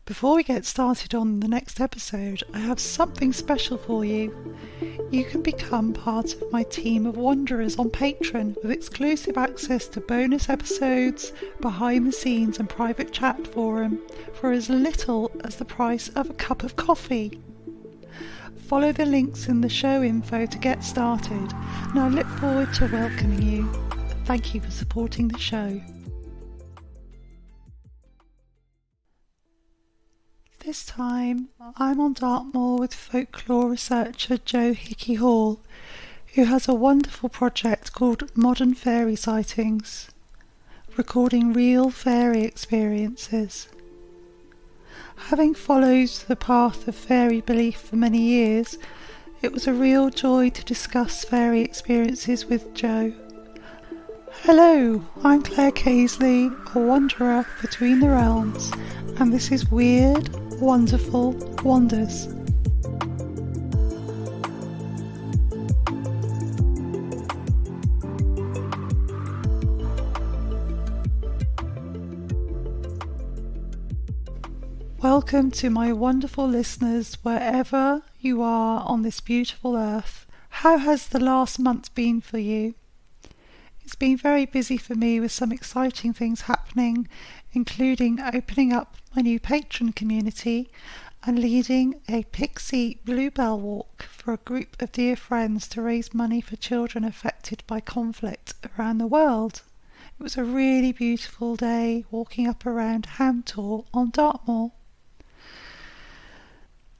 Before we get started on the next episode, I have something special for you. You can become part of my team of wanderers on Patreon with exclusive access to bonus episodes, behind the scenes and private chat forum for as little as the price of a cup of coffee. Follow the links in the show info to get started, and I look forward to welcoming you. Thank you for supporting the show. This time, I'm on Dartmoor with folklore researcher Jo Hickey Hall, who has a wonderful project called Modern Fairy Sightings, recording real fairy experiences. Having followed the path of fairy belief for many years, it was a real joy to discuss fairy experiences with Jo. Hello, I'm Claire Casely, a wanderer between the realms, and this is Weird, Wonderful Wanders. Welcome to my wonderful listeners wherever you are on this beautiful earth. How has the last month been for you? It's been very busy for me with some exciting things happening, including opening up my new Patreon community and leading a Pixie Bluebell walk for a group of dear friends to raise money for children affected by conflict around the world. It was a really beautiful day walking up around Ham Tor on Dartmoor.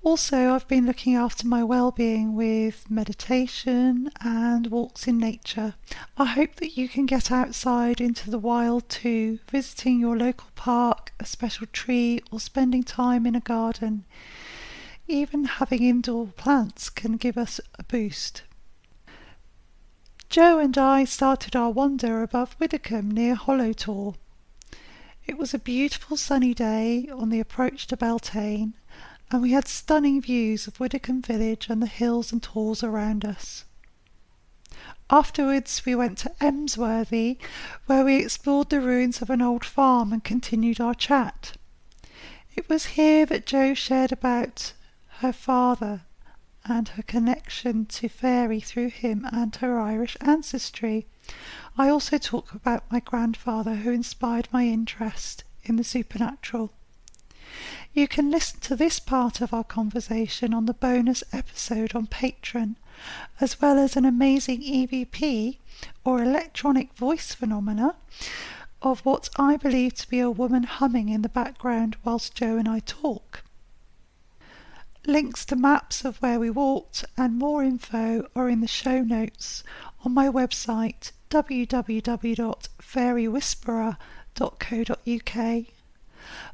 Also, I've been looking after my well-being with meditation and walks in nature. I hope that you can get outside into the wild too, visiting your local park, a special tree, or spending time in a garden. Even having indoor plants can give us a boost. Jo and I started our wander above Widecombe near Hollow Tor. It was a beautiful sunny day on the approach to Beltane, and we had stunning views of Widecombe village and the hills and tors around us. Afterwards we went to Emsworthy, where we explored the ruins of an old farm and continued our chat. It was here that Jo shared about her father and her connection to faerie through him and her Irish ancestry. I also talk about my grandfather, who inspired my interest in the supernatural. You can listen to this part of our conversation on the bonus episode on Patreon, as well as an amazing EVP, or electronic voice phenomena, of what I believe to be a woman humming in the background whilst Jo and I talk. Links to maps of where we walked and more info are in the show notes on my website www.faerywhisperer.co.uk.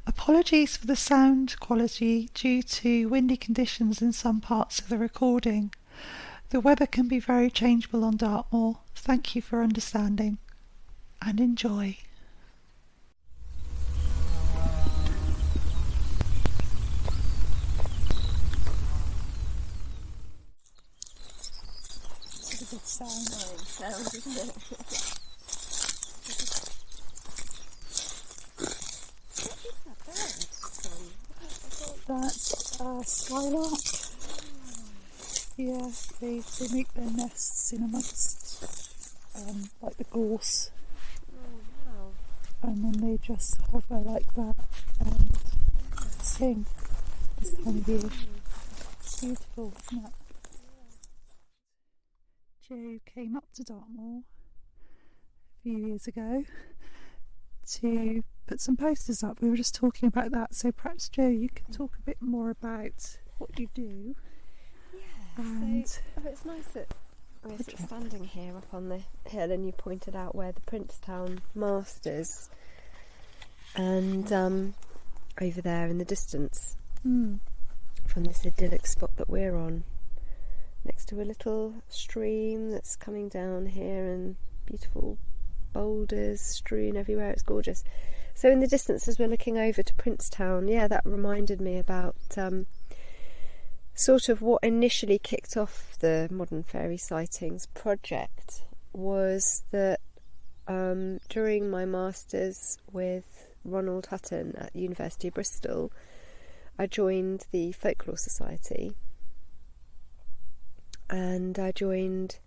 Apologies for the sound quality due to windy conditions in some parts of the recording. The weather can be very changeable on Dartmoor. Thank you for understanding, and enjoy. It's a good sound, isn't it? That's skylark. Yeah, they make their nests in amongst like the gorse. Oh, wow. And then they just hover like that and sing this time of year. It's beautiful, isn't it? Jo came up to Dartmoor a few years ago to put some posters up. We were just talking about that, so perhaps Jo, you can talk a bit more about what you do. Yeah, so it's nice that we're sort of standing here up on the hill, and you pointed out where the Princetown mast is, and over there in the distance from this idyllic spot that we're on, next to a little stream that's coming down here, and beautiful boulders strewn everywhere. It's gorgeous. So in the distance, as we're looking over to Princetown, that reminded me about sort of what initially kicked off the Modern Fairy Sightings project. Was that during my masters with Ronald Hutton at the University of Bristol, I joined the Folklore Society, and I joined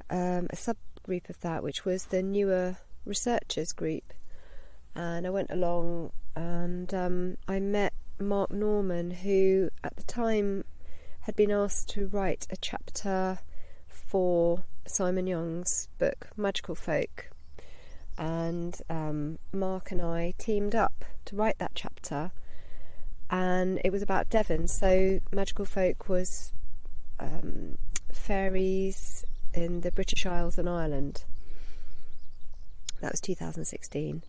a subgroup of that, which was the Newer Researchers group. And I went along, and I met Mark Norman, who at the time had been asked to write a chapter for Simon Young's book Magical Folk, and Mark and I teamed up to write that chapter, and it was about Devon. So Magical Folk was fairies in the British Isles and Ireland. That was 2016.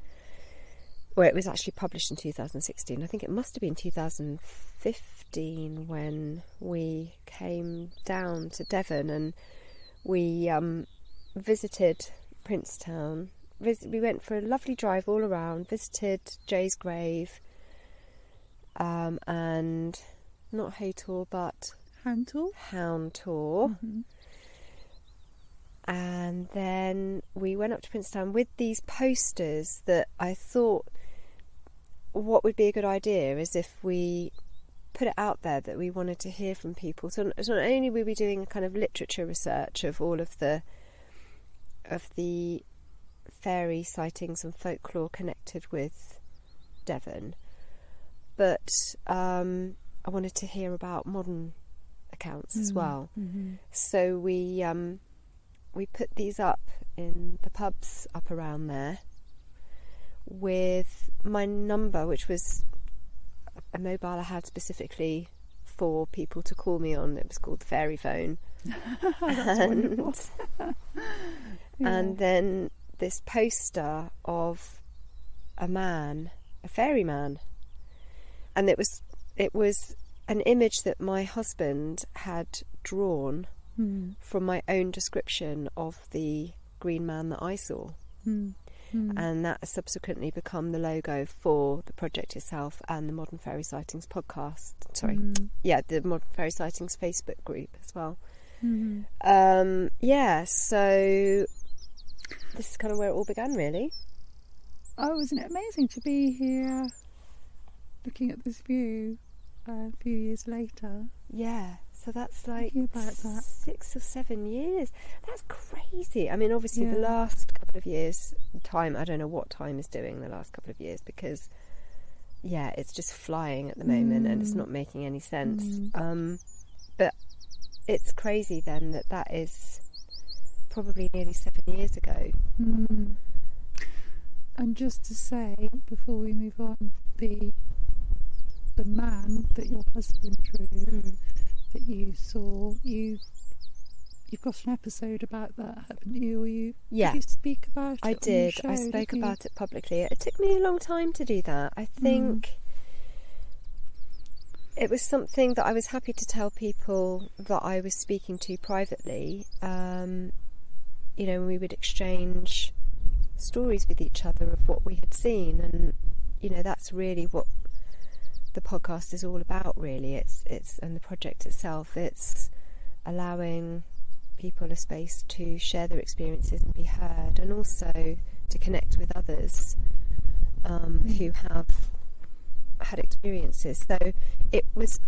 Well, it was actually published in 2016. I think it must have been 2015 when we came down to Devon, and we visited Princetown. We went for a lovely drive all around, visited Jay's grave, and not Haytor, but Houndtor. Mm-hmm. And then we went up to Princetown with these posters that I thought, what would be a good idea is if we put it out there that we wanted to hear from people. So not only were we doing a kind of literature research of all of the fairy sightings and folklore connected with Devon, but I wanted to hear about modern accounts as well. Mm-hmm. So we put these up in the pubs up around there with my number, which was a mobile I had specifically for people to call me on. It was called the Fairy Phone. And then this poster of a fairy man, and it was an image that my husband had drawn from my own description of the green man that I saw. And that has subsequently become the logo for the project itself and the Modern Fairy Sightings podcast. The Modern Fairy Sightings Facebook group as well. So this is kind of where it all began, really. Oh, isn't it amazing to be here looking at this view a few years later? Yeah, so that's like about that. 6 or 7 years. That's crazy. I mean, obviously the last couple of years, I don't know what time is doing the last couple of years, because it's just flying at the moment and it's not making any sense. But it's crazy then that is probably nearly 7 years ago. And just to say, before we move on, the man that your husband drew, that you saw, you've got an episode about that, haven't you? Or did you speak about it? I did. I spoke about it publicly. It took me a long time to do that. I think it was something that I was happy to tell people that I was speaking to privately. We would exchange stories with each other of what we had seen, and that's really what the podcast is all about, really. It's and the project itself, it's allowing people a space to share their experiences and be heard, and also to connect with others who have had experiences. So it was,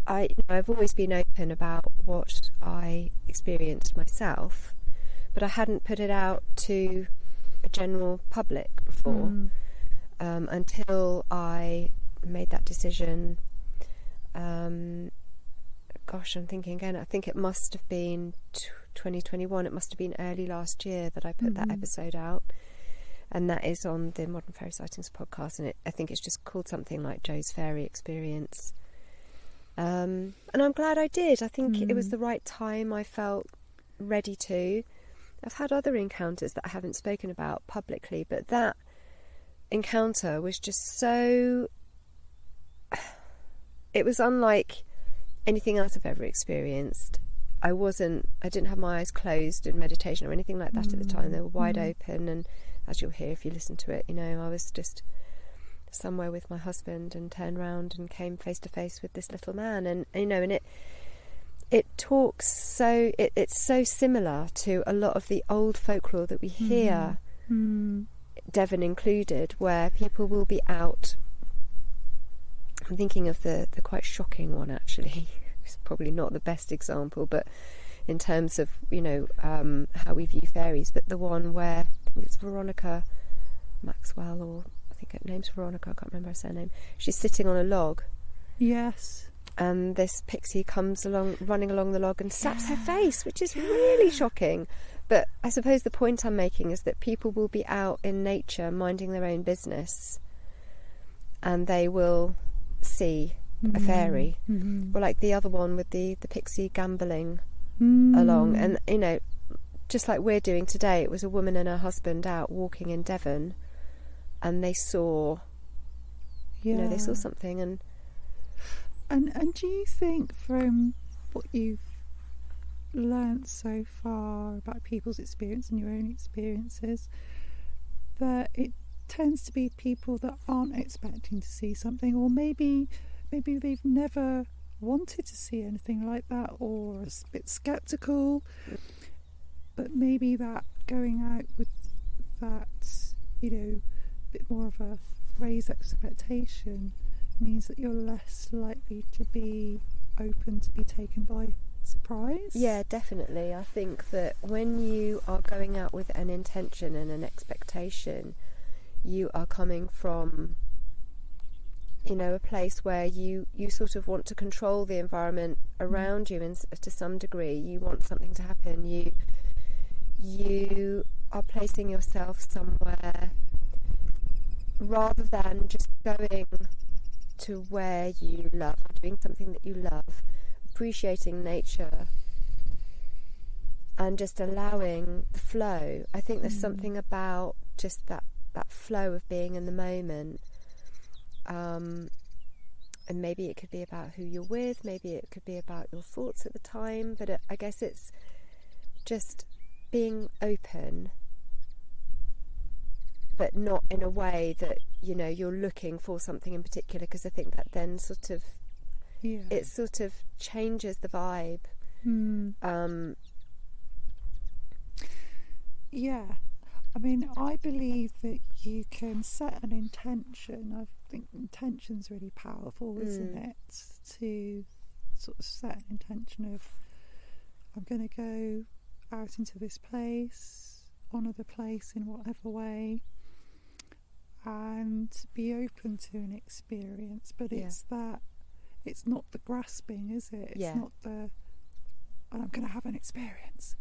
I've always been open about what I experienced myself, but I hadn't put it out to a general public before, until I made that decision. I'm thinking again, I think it must have been 2021, it must have been early last year that I put that episode out, and that is on the Modern Fairy Sightings podcast, and I think it's just called something like Jo's Fairy Experience, and I'm glad I did. I think it was the right time. I felt ready to. I've had other encounters that I haven't spoken about publicly, but that encounter was just so, it was unlike anything else I've ever experienced. I didn't have my eyes closed in meditation or anything like that at the time. They were wide open, and as you'll hear if you listen to it, I was just somewhere with my husband and turned around and came face to face with this little man, and it talks so, it's so similar to a lot of the old folklore that we hear, Devon included, where people will be out I'm thinking of the quite shocking one, actually. It's probably not the best example, but in terms of, how we view fairies, but the one where, I think it's Veronica Maxwell, or I think her name's Veronica, I can't remember her surname. She's sitting on a log. Yes. And this pixie comes along, running along the log and slaps her face, which is really shocking. But I suppose the point I'm making is that people will be out in nature minding their own business, and they will see a fairy, or like the other one with the pixie gambolling along. And just like we're doing today, it was a woman and her husband out walking in Devon, and they saw they saw something. And do you think, from what you've learnt so far about people's experience and your own experiences, that it tends to be people that aren't expecting to see something, or maybe they've never wanted to see anything like that, or a bit sceptical, but maybe that going out with that, bit more of a raised expectation means that you're less likely to be open to be taken by surprise? Yeah, definitely. I think that when you are going out with an intention and an expectation, you are coming from, a place where you sort of want to control the environment around you, and to some degree you want something to happen. You are placing yourself somewhere rather than just going to where you love, doing something that you love, appreciating nature and just allowing the flow. I think there's something about just that flow of being in the moment, and maybe it could be about who you're with, maybe it could be about your thoughts at the time, but I guess it's just being open, but not in a way that you're looking for something in particular, because I think that then it sort of changes the vibe. I mean, I believe that you can set an intention. I think intention's really powerful, isn't it? To sort of set an intention of, I'm going to go out into this place, honour the place in whatever way, and be open to an experience. But it's not the grasping, is it? It's not the, I'm going to have an experience.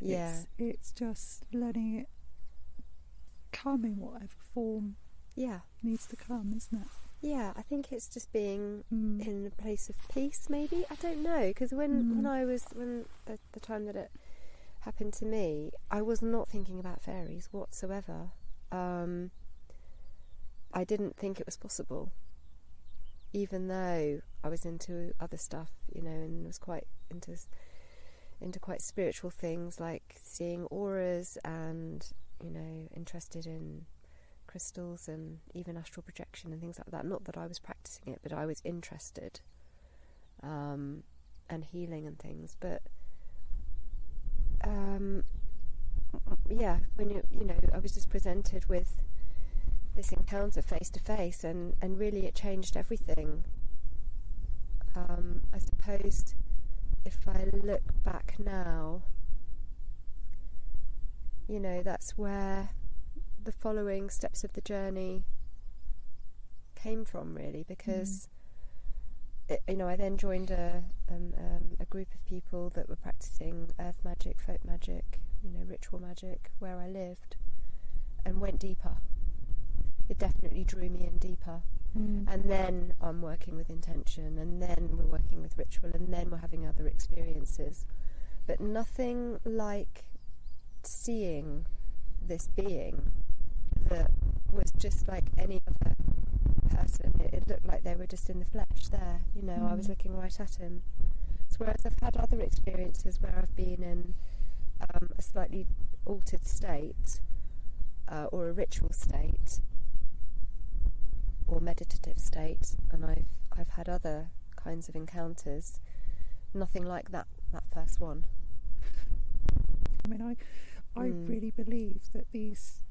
It's just letting it come in whatever form needs to come, isn't it? Yeah, I think it's just being in a place of peace, maybe. I don't know, because when the time that it happened to me, I was not thinking about fairies whatsoever. I didn't think it was possible, even though I was into other stuff, and was quite into quite spiritual things, like seeing auras and interested in crystals and even astral projection and things like that. Not that I was practicing it, but I was interested, and healing and things. But when I was just presented with this encounter face to face, and really it changed everything. I suppose if I look back now, that's where the following steps of the journey came from, really, because I then joined a group of people that were practicing earth magic, folk magic, ritual magic where I lived, and went deeper. It definitely drew me in deeper. And then I'm working with intention, and then we're working with ritual, and then we're having other experiences. But nothing like seeing this being that was just like any other person. It looked like they were just in the flesh there. I was looking right at him. So whereas I've had other experiences where I've been in a slightly altered state, or a ritual state, or meditative state, and I've had other kinds of encounters, nothing like that first one. I I really believe that these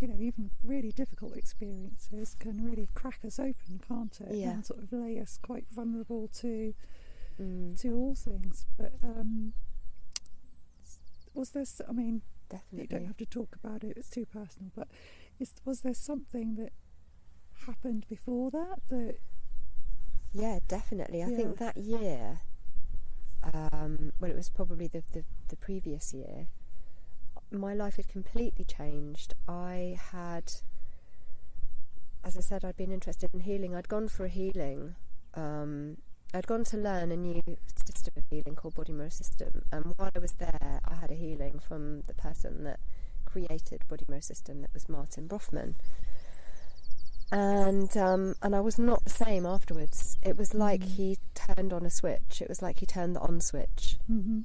even really difficult experiences can really crack us open, can't it? Yeah. And sort of lay us quite vulnerable to all things. But was there? I mean, Definitely. you don't have to talk about it; it's too personal. But was there something that happened before that? Yeah, definitely. I think that year, well, it was probably the previous year, my life had completely changed. I had, as I said, I'd been interested in healing. I'd gone for a healing. I'd gone to learn a new system of healing called Body Mirror System. And while I was there, I had a healing from the person that created Body Mirror System, that was Martin Brofman. And I was not the same afterwards. It was like he turned on a switch. It was like he turned the on switch. Mm-hmm.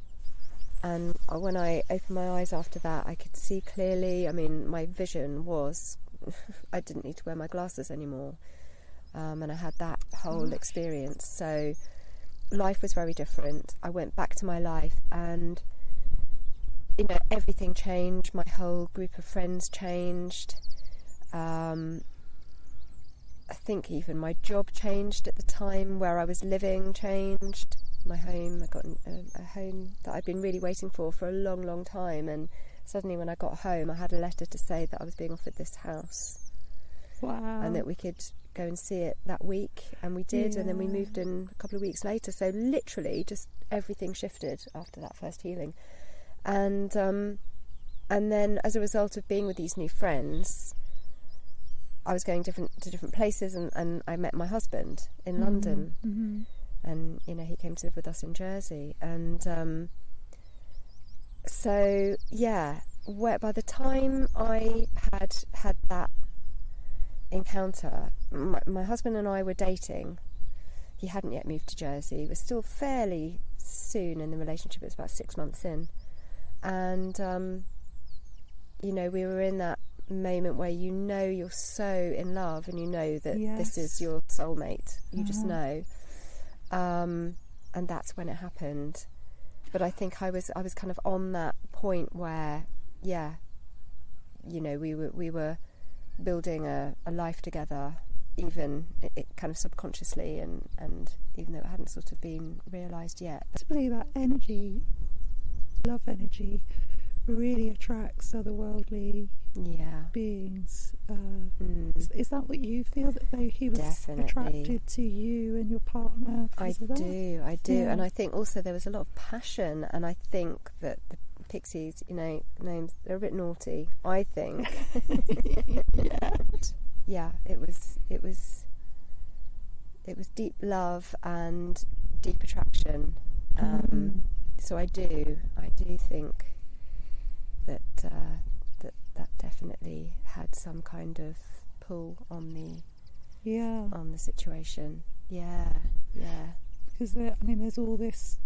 And when I opened my eyes after that, I could see clearly. I mean, my vision was, I didn't need to wear my glasses anymore. And I had that whole experience. So life was very different. I went back to my life and, everything changed. My whole group of friends changed. I think even my job changed at the time where I was living changed. My home, I got a home that I'd been really waiting for a long, long time, and suddenly when I got home I had a letter to say that I was being offered this house. Wow. And that we could go and see it that week, and we did, and then we moved in a couple of weeks later. So literally just everything shifted after that first healing. And then as a result of being with these new friends, I was going to different places, and I met my husband in London. Mm-hmm. And he came to live with us in Jersey, and so by the time I had that encounter, my husband and I were dating. He hadn't yet moved to Jersey. He was still fairly soon in the relationship. It was about 6 months in, and we were in that moment where you're so in love, and that this is your soulmate. You just know. And that's when it happened. But I think I was kind of on that point where we were building a life together, even it kind of subconsciously, and even though it hadn't sort of been realised yet. Possibly that energy, love energy, really attracts otherworldly beings. Is that what you feel, that he was Definitely attracted to you and your partner? I do, and I think also there was a lot of passion, and I think that the Pixies, names, they're a bit naughty, I think. It was deep love and deep attraction. So I do think that definitely had some kind of pull on the situation. Because there's all this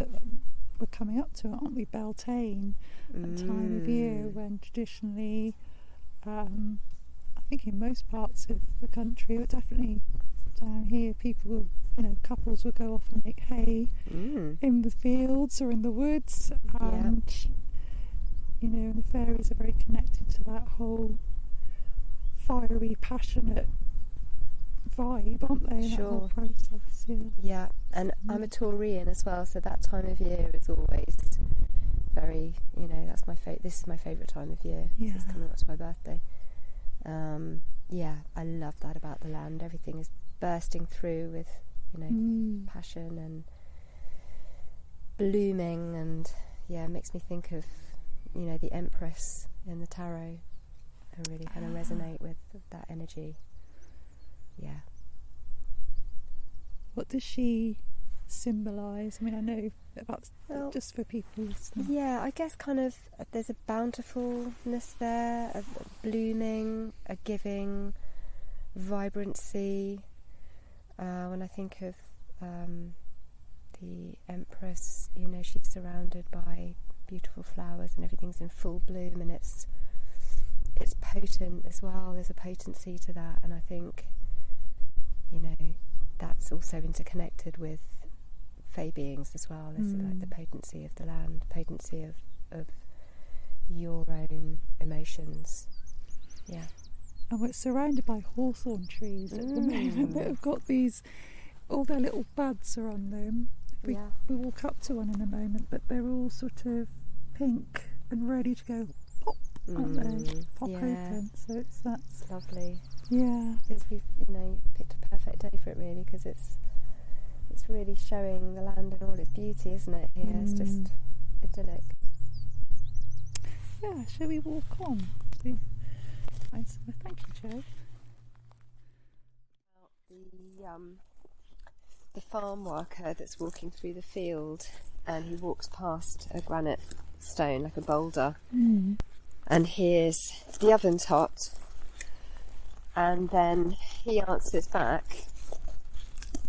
we're coming up to, aren't we, Beltane, that time of year when traditionally I think in most parts of the country, but definitely down here, people couples will go off and make hay in the fields or in the woods, and and the fairies are very connected to that whole fiery, passionate vibe, aren't they? Sure. That whole process, and I'm a Taurian as well, so that time of year is always very, that's my this is my favourite time of year. It's coming up to my birthday. I love that about the land. Everything is bursting through with, passion and blooming, and it makes me think of, the Empress in the tarot. I really kind of resonate with that energy. What does she symbolise? I know that's just for people listening. I guess kind of there's a bountifulness there, a blooming, a giving, vibrancy. When I think of the Empress, she's surrounded by beautiful flowers and everything's in full bloom, and it's potent as well. There's a potency to that, and I think that's also interconnected with fae beings as well. There's like the potency of the land, potency of your own emotions. And we're surrounded by hawthorn trees at the moment that have got these, all their little buds are on them. We walk up to one in a moment, but they're all sort of pink and ready to go pop, aren't they? Pop open. So that's lovely. Yeah. Because we've picked a perfect day for it really, because it's really showing the land in all its beauty, isn't it? Here, it's just idyllic. Yeah. Shall we walk on? Thank you, Jo. The farm worker that's walking through the field, and he walks past a granite stone, like a boulder, and hears the oven's hot, and then he answers back,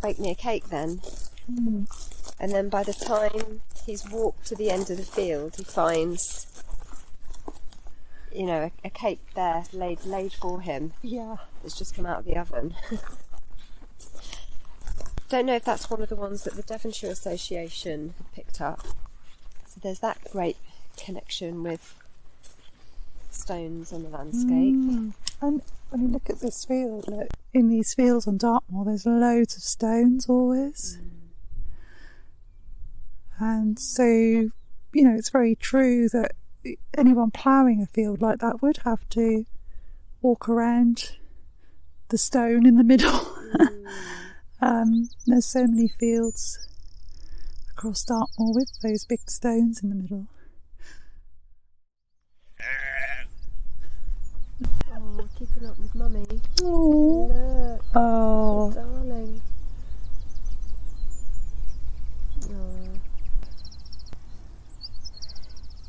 bake me a cake then. And then by the time he's walked to the end of the field, he finds a cake there laid for him. Yeah. It's just come out of the oven. Don't know if that's one of the ones that the Devonshire Association picked up. So there's that great connection with stones on the landscape. And when you look at this field, in these fields on Dartmoor, there's loads of stones always. And so, it's very true that anyone ploughing a field like that would have to walk around the stone in the middle. There's so many fields across Dartmoor with those big stones in the middle. Oh, keeping up with Mummy. Oh, look. Oh, darling. Oh.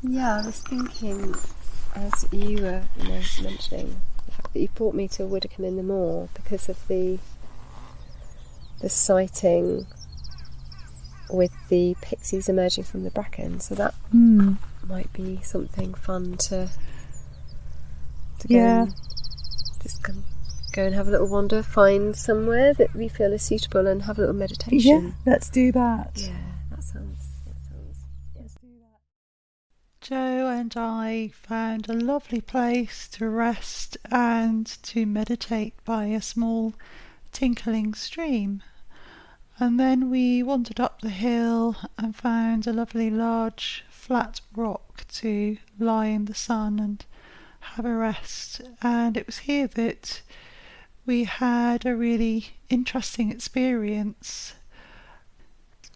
Yeah, I was thinking, as you were mentioning, the fact that you brought me to Widecombe in the moor because of the sighting with the pixies emerging from the bracken, so that might be something fun to go and just go and have a little wander, find somewhere that we feel is suitable and have a little meditation. Yeah, let's do that. Yeah, that sounds Let's do that. Jo and I found a lovely place to rest and to meditate by a small tinkling stream. And then we wandered up the hill and found a lovely large flat rock to lie in the sun and have a rest. And it was here that we had a really interesting experience.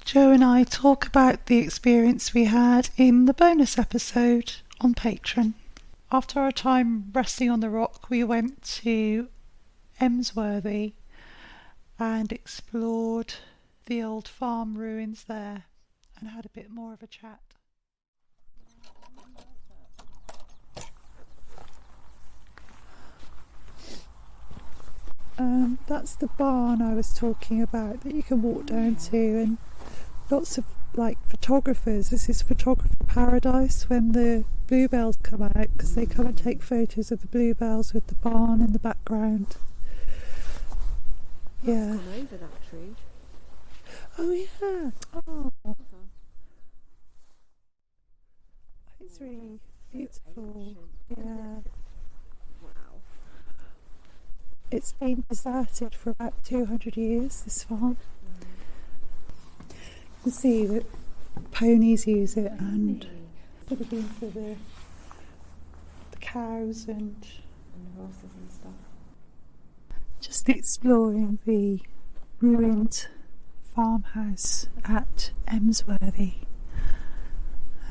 Jo and I talk about the experience we had in the bonus episode on Patreon. After our time resting on the rock, we went to Emsworthy and explored the old farm ruins there and had a bit more of a chat. That's the barn I was talking about that you can walk down to, and lots of photographers. This is photographer paradise when the bluebells come out, because they come and take photos of the bluebells with the barn in the background. Yeah. Come over that tree. Oh yeah. Oh. It's really beautiful. Yeah. Wow. It's been deserted for about 200 years, this farm. You can see that ponies use it, and could have been for the cows and the horses and stuff. Just exploring the ruined farmhouse at Emsworthy,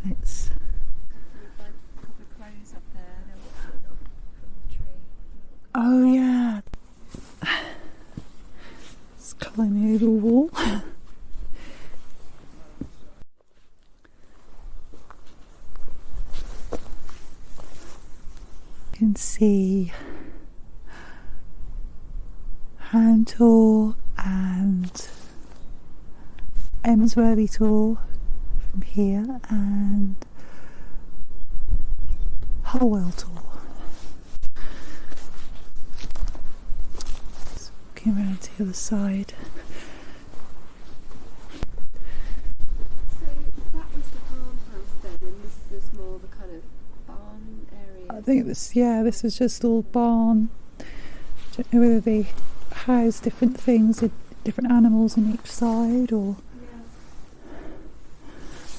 and it's A couple of crows up there, they're watching up from the tree. oh yeah, it's climbing over a wall. You can see Hand Tor and Emsworthy Tor from here, and Holwell Tor. Just walking around to the other side. So that was the farmhouse then, and this was more the kind of barn area? I think this was just all barn. don't know whether they house different things, different animals on each side, or...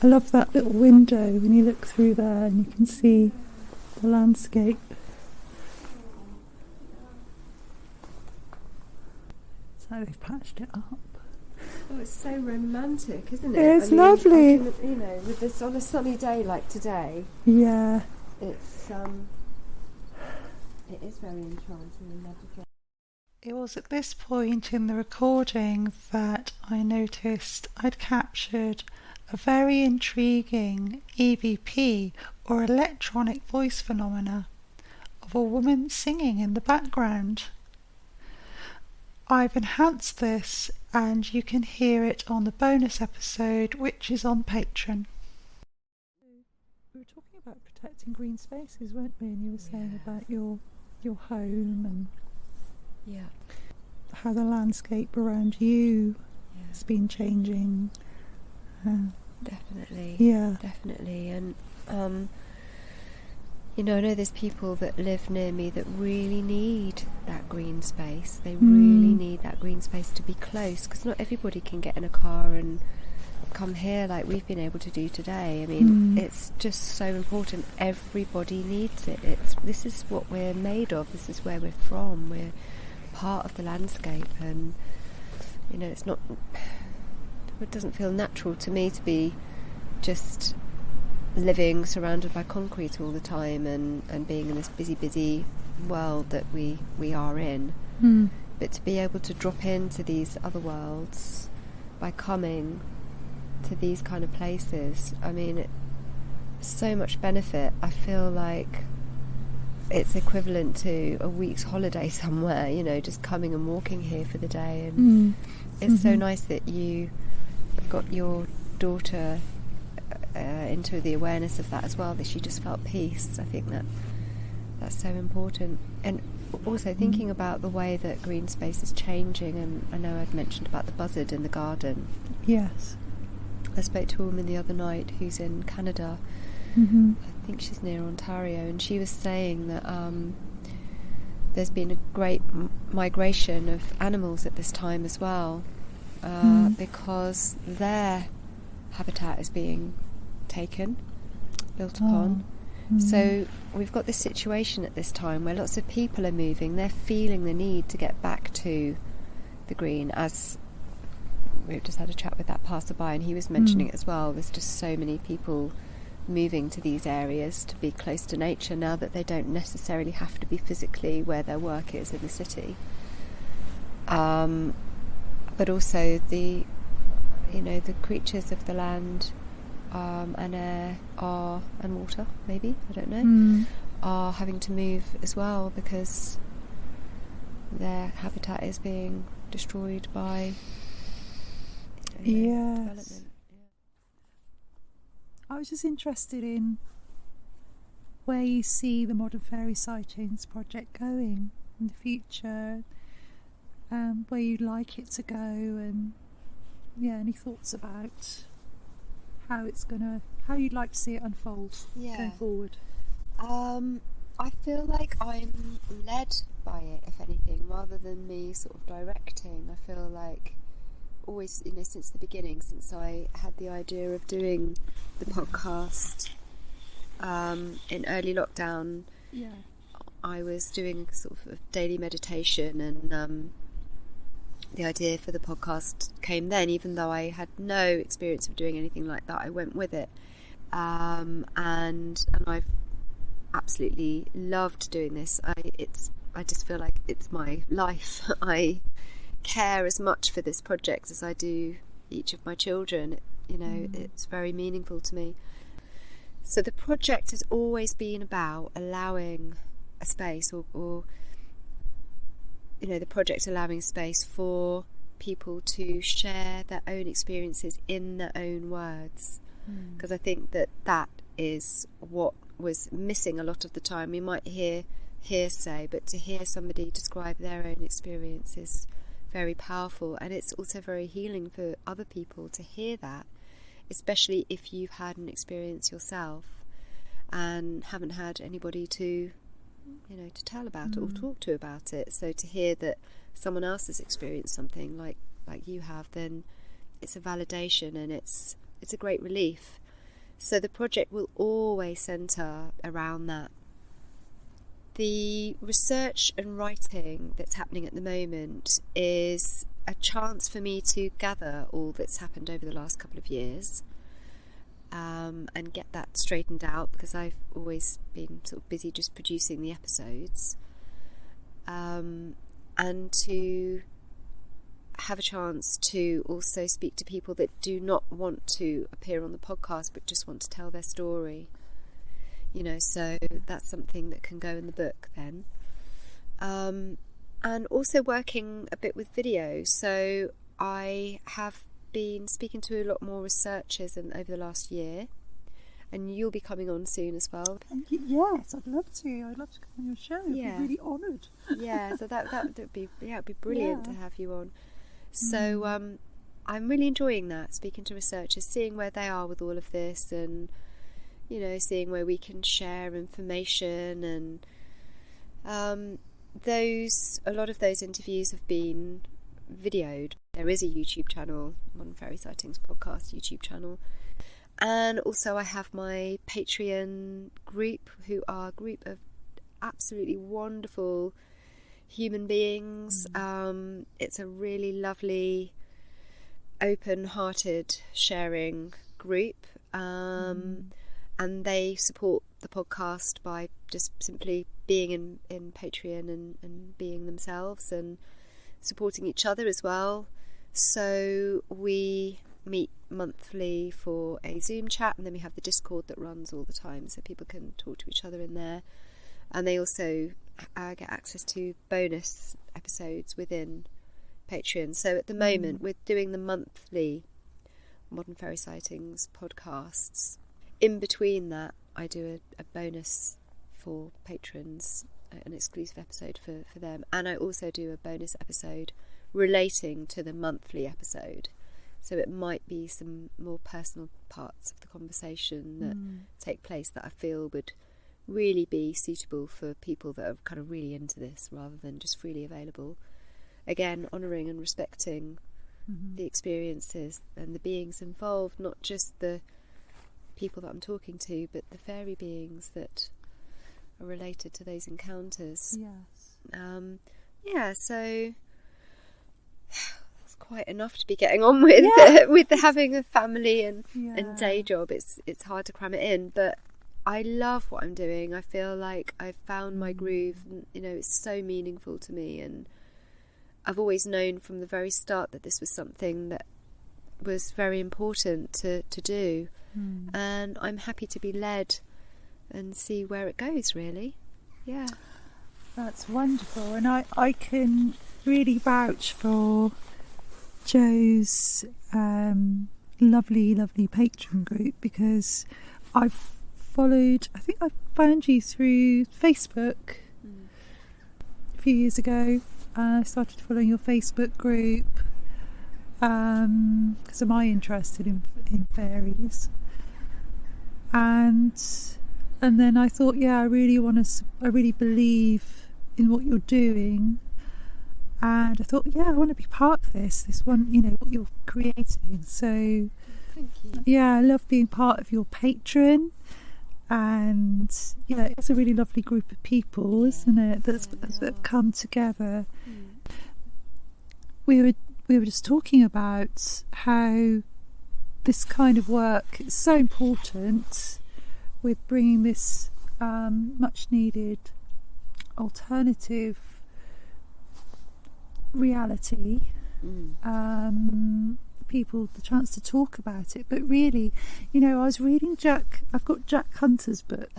I love that little window when you look through there and you can see the landscape. So they've patched it up. Oh, it's so romantic, isn't it? It's lovely. With this on a sunny day like today. Yeah. It's it is very enchanting and magical. It was at this point in the recording that I noticed I'd captured a very intriguing EVP, or electronic voice phenomena, of a woman singing in the background. I've enhanced this and you can hear it on the bonus episode, which is on Patreon. We were talking about protecting green spaces, weren't we? And you were saying about your home and how the landscape around you has been changing. Definitely. Yeah. Definitely. And I know there's people that live near me that really need that green space. They really need that green space to be close, because not everybody can get in a car and come here like we've been able to do today. I mean, it's just so important. Everybody needs it. This is what we're made of. This is where we're from. We're part of the landscape, and it's not. It doesn't feel natural to me to be just living surrounded by concrete all the time and being in this busy world that we are in. But to be able to drop into these other worlds by coming to these kind of places, I mean, so much benefit. I feel like it's equivalent to a week's holiday somewhere, just coming and walking here for the day. And it's so nice that you got your daughter into the awareness of that as well, that she just felt peace. I think that's so important. And also thinking about the way that green space is changing, and I know I've mentioned about the buzzard in the garden. Yes. I spoke to a woman the other night who's in Canada. I think she's near Ontario, and she was saying that there's been a great migration of animals at this time as well, because their habitat is being built upon. So we've got this situation at this time where lots of people are moving. They're feeling the need to get back to the green. As we've just had a chat with that passerby, and he was mentioning it as well. There's just so many people moving to these areas to be close to nature now that they don't necessarily have to be physically where their work is in the city. But also the creatures of the land and air and water, maybe, I don't know, are having to move as well, because their habitat is being destroyed by development. I was just interested in where you see the Modern Fairy Sightings project going in the future, where you'd like it to go, and any thoughts about how you'd like to see it unfold going forward. I feel like I'm led by it, if anything, rather than me sort of directing. I feel like always, since the beginning, since I had the idea of doing the podcast in early lockdown, I was doing sort of daily meditation, and the idea for the podcast came then. Even though I had no experience of doing anything like that, I went with it, and I've absolutely loved doing this. I just feel like it's my life. I care as much for this project as I do each of my children. It's very meaningful to me. So the project has always been about allowing a space, or the project allowing space for people to share their own experiences in their own words, because I think that is what was missing a lot of the time. We might hear hearsay, but to hear somebody describe their own experience is very powerful, and it's also very healing for other people to hear that, especially if you've had an experience yourself and haven't had anybody to to tell about it or talk to about it. So to hear that someone else has experienced something like you have, then it's a validation, and it's a great relief. So the project will always centre around that. The research and writing that's happening at the moment is a chance for me to gather all that's happened over the last couple of years, and get that straightened out, because I've always been sort of busy just producing the episodes, and to have a chance to also speak to people that do not want to appear on the podcast but just want to tell their story, so that's something that can go in the book then. And also working a bit with video. So I have been speaking to a lot more researchers over the last year, and you'll be coming on soon as well. Yes, I'd love to. I'd love to come on your show. I'd be really honoured. Yeah, so that would be it'd be brilliant to have you on. So I'm really enjoying that, speaking to researchers, seeing where they are with all of this, and seeing where we can share information. And a lot of those interviews have been videoed. There is a YouTube channel, Modern Fairy Sightings podcast YouTube channel, and also I have my Patreon group, who are a group of absolutely wonderful human beings. It's a really lovely, open-hearted sharing group, and they support the podcast by just simply being in Patreon and being themselves and supporting each other as well. So we meet monthly for a Zoom chat, and then we have the Discord that runs all the time, so people can talk to each other in there. And they also get access to bonus episodes within Patreon. So at the moment we're doing the monthly Modern Fairy Sightings podcasts. In between that, I do a bonus for patrons, an exclusive episode for them, and I also do a bonus episode relating to the monthly episode. So it might be some more personal parts of the conversation that take place that I feel would really be suitable for people that are kind of really into this, rather than just freely available. Again, honouring and respecting the experiences and the beings involved, not just the people that I'm talking to, but the fairy beings that are related to those encounters. So that's quite enough to be getting on with. With having a family and day job, it's hard to cram it in, but I love what I'm doing. I feel like I've found my groove, and, it's so meaningful to me, and I've always known from the very start that this was something that was very important to do, and I'm happy to be led and see where it goes, really. Yeah, that's wonderful. And I can really vouch for Jo's lovely Patreon group, because I think I found you through Facebook a few years ago. I started following your Facebook group because of my interest in fairies, and then I thought, I really believe in what you're doing, and I thought, I want to be part of this one, what you're creating. So thank you. I love being part of your Patreon, and it's a really lovely group of people, isn't it, that have come together. We were just talking about how this kind of work is so important, with bringing this much needed alternative reality, people the chance to talk about it. But really, I was reading I've got Jack Hunter's book.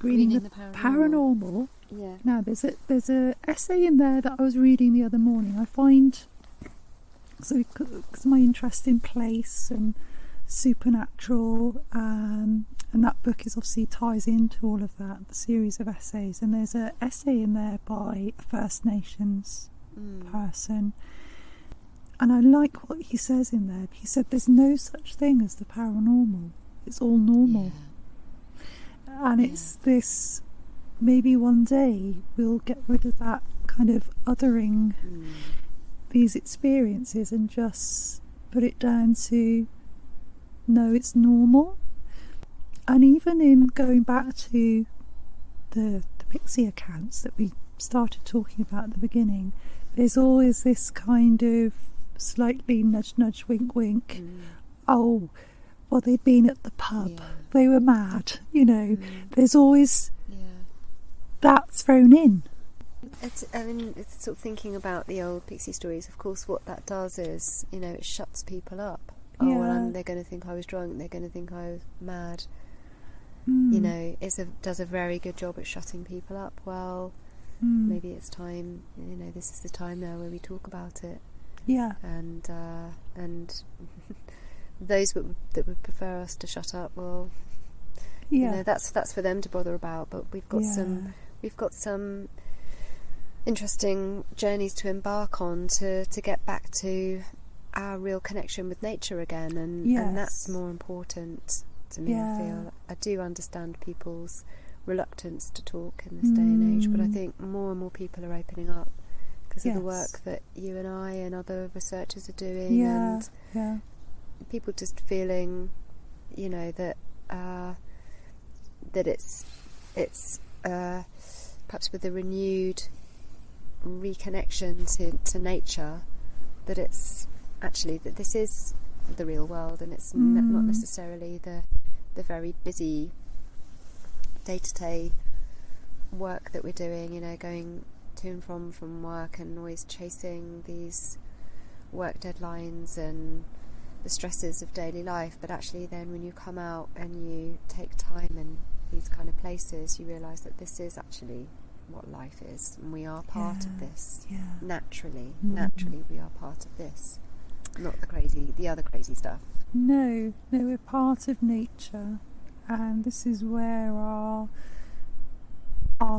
Reading the Paranormal. Now there's a essay in there that I was reading the other morning. I find, so because my interest in place and supernatural, and that book is obviously ties into all of that, the series of essays, and there's an essay in there by a First Nations person, and I like what he says in there. He said there's no such thing as the paranormal, it's all normal. And it's this maybe one day we'll get rid of that kind of othering these experiences and just put it down to, no, it's normal. And even in going back to the Pixie accounts that we started talking about at the beginning, there's always this kind of slightly nudge nudge wink wink. Oh, well, they'd been at the pub, they were mad, there's always that thrown in. It's sort of thinking about the old Pixie stories. Of course, what that does is, it shuts people up. Oh, well, they're going to think I was drunk. They're going to think I was mad. Does a very good job at shutting people up. Well, maybe it's time. This is the time now where we talk about it. Yeah. And those that would prefer us to shut up, well, that's for them to bother about. But we've got some interesting journeys to embark on to get back to our real connection with nature again, and that's more important to me. I feel I do understand people's reluctance to talk in this day and age, but I think more and more people are opening up because of the work that you and I and other researchers are doing, and people just feeling, that it's perhaps with a renewed reconnection to nature, that it's actually that this is the real world, and it's not necessarily the very busy day-to-day work that we're doing, going to and from work and always chasing these work deadlines and the stresses of daily life. But actually then when you come out and you take time in these kind of places, you realise that this is actually what life is, and we are part of this. Naturally we are part of this, not the other crazy stuff. No, we're part of nature, and this is where our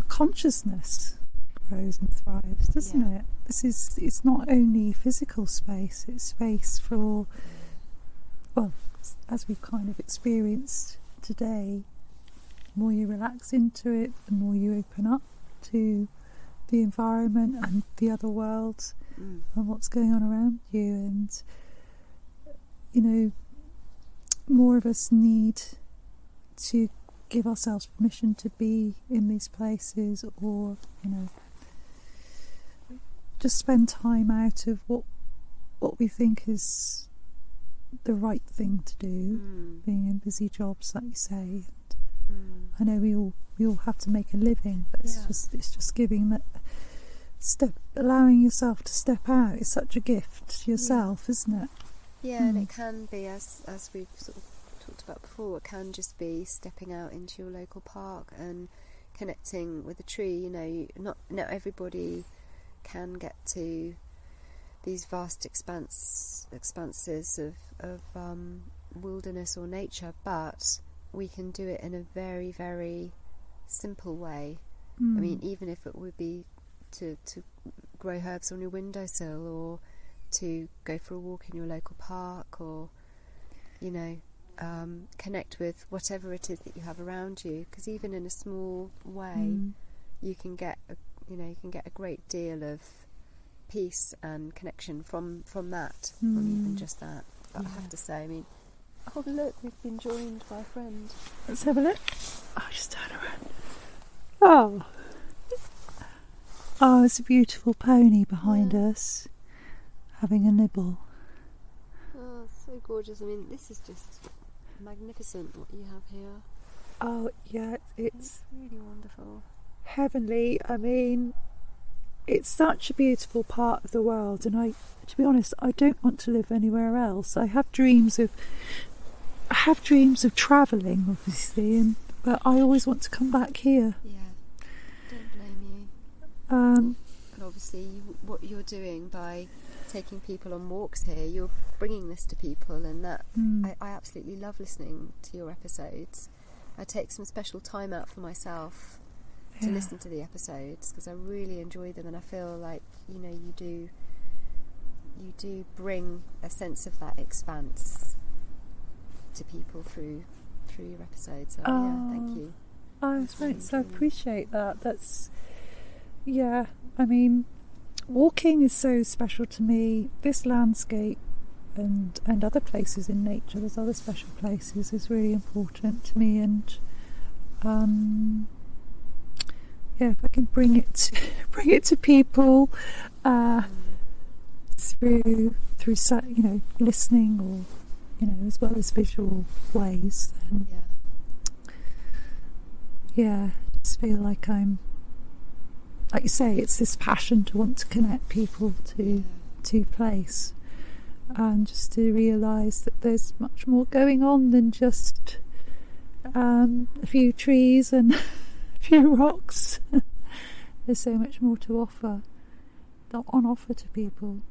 consciousness grows and thrives, doesn't it? It's not only physical space, it's space for, well, as we've kind of experienced today, the more you relax into it, the more you open up to the environment and the other world and what's going on around you. And more of us need to give ourselves permission to be in these places, or just spend time out of what we think is the right thing to do, being in busy jobs, like you say. And I know we all have to make a living, but it's just giving that step, allowing yourself to step out is such a gift to yourself, isn't it? And it can be, as we've sort of talked about before, it can just be stepping out into your local park and connecting with a tree. Not everybody can get to these vast expanses of wilderness or nature, but we can do it in a very, very simple way. I mean, even if it would be to grow herbs on your windowsill, or to go for a walk in your local park, or connect with whatever it is that you have around you, because even in a small way you can get a great deal of peace and connection from that, from even just that. But I have to say, I mean, oh look, we've been joined by a friend. Let's have a look. I'll just turn around. Oh, it's a beautiful pony behind us, having a nibble. Oh, so gorgeous. I mean, this is just magnificent what you have here. Oh, yeah, it's really wonderful. Heavenly. I mean, it's such a beautiful part of the world, and to be honest, I don't want to live anywhere else. I have dreams of travelling, obviously, but I always want to come back here. Yeah, don't blame you. And obviously, what you're doing by taking people on walks here, you're bringing this to people, and that I absolutely love listening to your episodes. I take some special time out for myself to listen to the episodes, because I really enjoy them, and I feel like you do bring a sense of that expanse to people through your episodes. So thank you. Thanks, I appreciate that. That's, yeah, I mean, walking is so special to me. This landscape and other places in nature, there's other special places, is really important to me. And yeah, if I can bring it to people through listening, or as well as visual ways, then I just feel like I'm, like you say, it's this passion to want to connect people to place, and just to realise that there's much more going on than just a few trees and a few rocks. There's so much more to offer, on offer to people.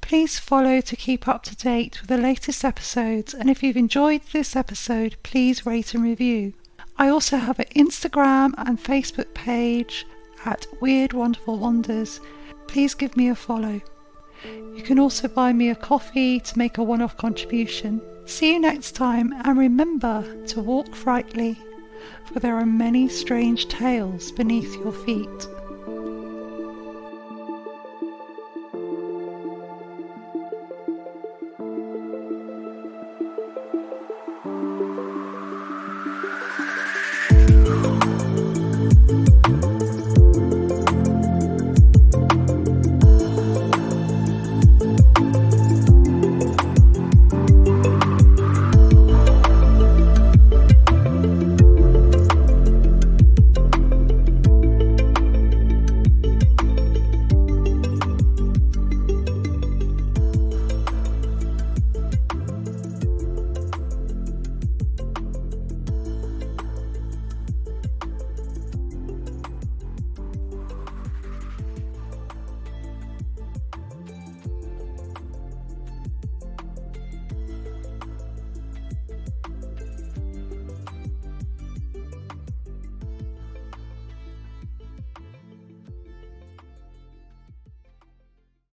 Please follow to keep up to date with the latest episodes, and if you've enjoyed this episode, please rate and review. I also have an Instagram and Facebook page at Weird Wonderful Wonders. Please give me a follow. You can also buy me a coffee to make a one-off contribution. See you next time, and remember to walk frightly, for there are many strange tales beneath your feet.